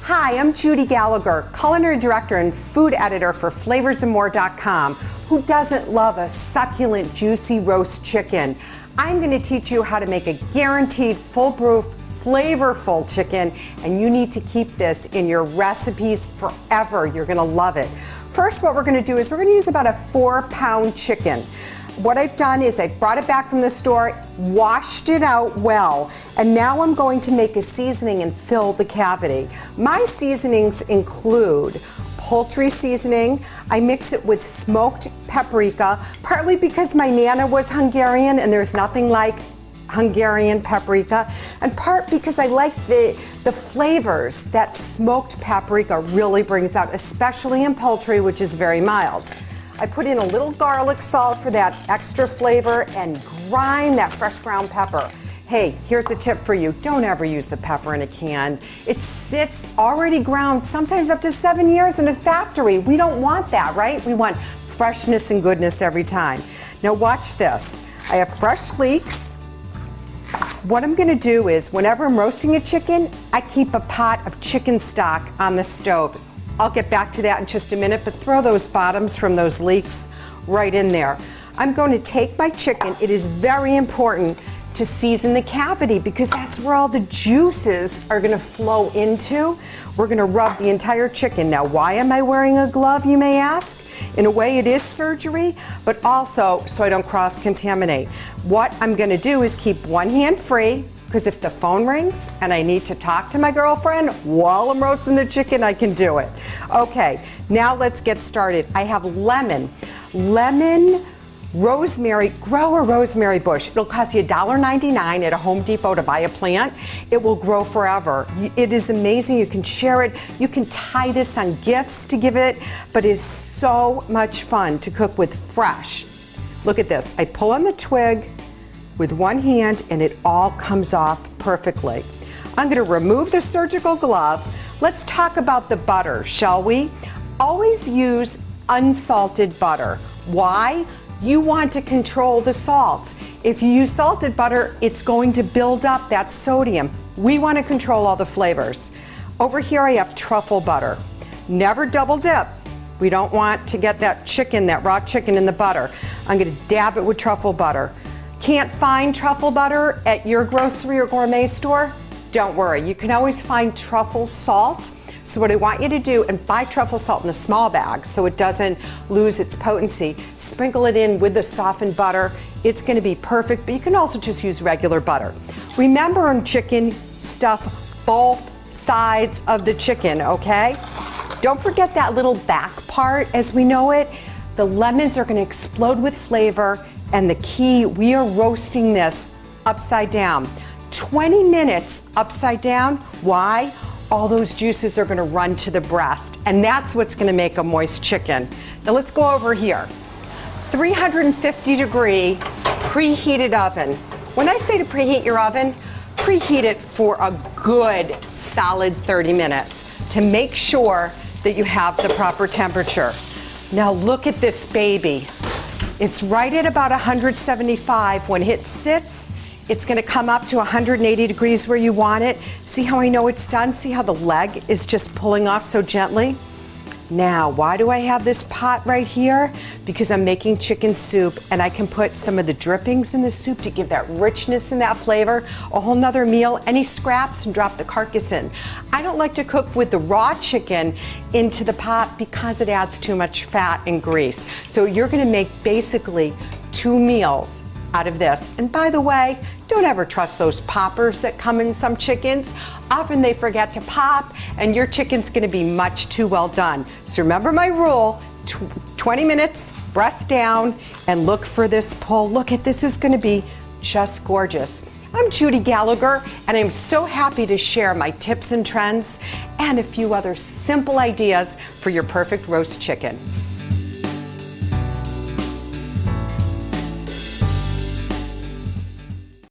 Hi, I'm Judy Gallagher, culinary director and food editor for flavorsandmore.com. Who doesn't love a succulent, juicy roast chicken? I'm going to teach you how to make a guaranteed, foolproof, flavorful chicken, and you need to keep this in your recipes forever. You're going to love it. First, what we're going to do is we're going to use about a 4-pound chicken. What I've done is I brought it back from the store, washed it out well, and now I'm going to make a seasoning and fill the cavity. My seasonings include poultry seasoning. I mix it with smoked paprika, partly because my Nana was Hungarian and there's nothing like Hungarian paprika, and part because I like the flavors that smoked paprika really brings out, especially in poultry, which is very mild. I put in a little garlic salt for that extra flavor and grind that fresh ground pepper. Hey, here's a tip for you. Don't ever use the pepper in a can. It sits already ground, sometimes up to 7 years in a factory. We don't want that, right? We want freshness and goodness every time. Now watch this. I have fresh leeks. What I'm gonna do is, whenever I'm roasting a chicken, I keep a pot of chicken stock on the stove. I'll get back to that in just a minute, but throw those bottoms from those leeks right in there. I'm going to take my chicken. It is very important to season the cavity because that's where all the juices are going to flow into. We're going to rub the entire chicken. Now, why am I wearing a glove, you may ask? In a way, it is surgery, but also so I don't cross-contaminate. What I'm going to do is keep one hand free, because if the phone rings and I need to talk to my girlfriend while I'm roasting the chicken, I can do it. Okay, now let's get started. I have lemon, rosemary. Grow a rosemary bush. It'll cost you $1.99 at a Home Depot to buy a plant. It will grow forever. It is amazing. You can share it. You can tie this on gifts to give it, but it's so much fun to cook with fresh. Look at this. I pull on the twig with one hand and it all comes off perfectly. I'm going to remove the surgical glove. Let's talk about the butter, shall we? Always use unsalted butter. Why? You want to control the salt. If you use salted butter, it's going to build up that sodium. We want to control all the flavors. Over here I have truffle butter. Never double dip. We don't want to get that chicken, that raw chicken in the butter. I'm going to dab it with truffle butter. Can't find truffle butter at your grocery or gourmet store? Don't worry, you can always find truffle salt. So what I want you to do, and buy truffle salt in a small bag so it doesn't lose its potency, sprinkle it in with the softened butter. It's gonna be perfect, but you can also just use regular butter. Remember, in chicken, stuff both sides of the chicken, okay? Don't forget that little back part as we know it. The lemons are gonna explode with flavor. And the key, we are roasting this upside down. 20 minutes upside down. Why? All those juices are gonna run to the breast, and that's what's gonna make a moist chicken. Now let's go over here. 350 degree preheated oven. When I say to preheat your oven, preheat it for a good solid 30 minutes to make sure that you have the proper temperature. Now look at this baby. It's right at about 175. When it sits, it's gonna come up to 180 degrees where you want it. See how I know it's done? See how the leg is just pulling off so gently? Now, why do I have this pot right here? Because I'm making chicken soup, and I can put some of the drippings in the soup to give that richness and that flavor. A whole nother meal, any scraps, and drop the carcass in. I don't like to cook with the raw chicken into the pot because it adds too much fat and grease. So you're gonna make basically 2 meals out of this. And by the way, don't ever trust those poppers that come in some chickens. Often they forget to pop and your chicken's gonna be much too well done. So remember my rule, 20 minutes, breast down, and look for this pull. Look at this, is gonna be just gorgeous. I'm Judy Gallagher, and I'm so happy to share my tips and trends and a few other simple ideas for your perfect roast chicken.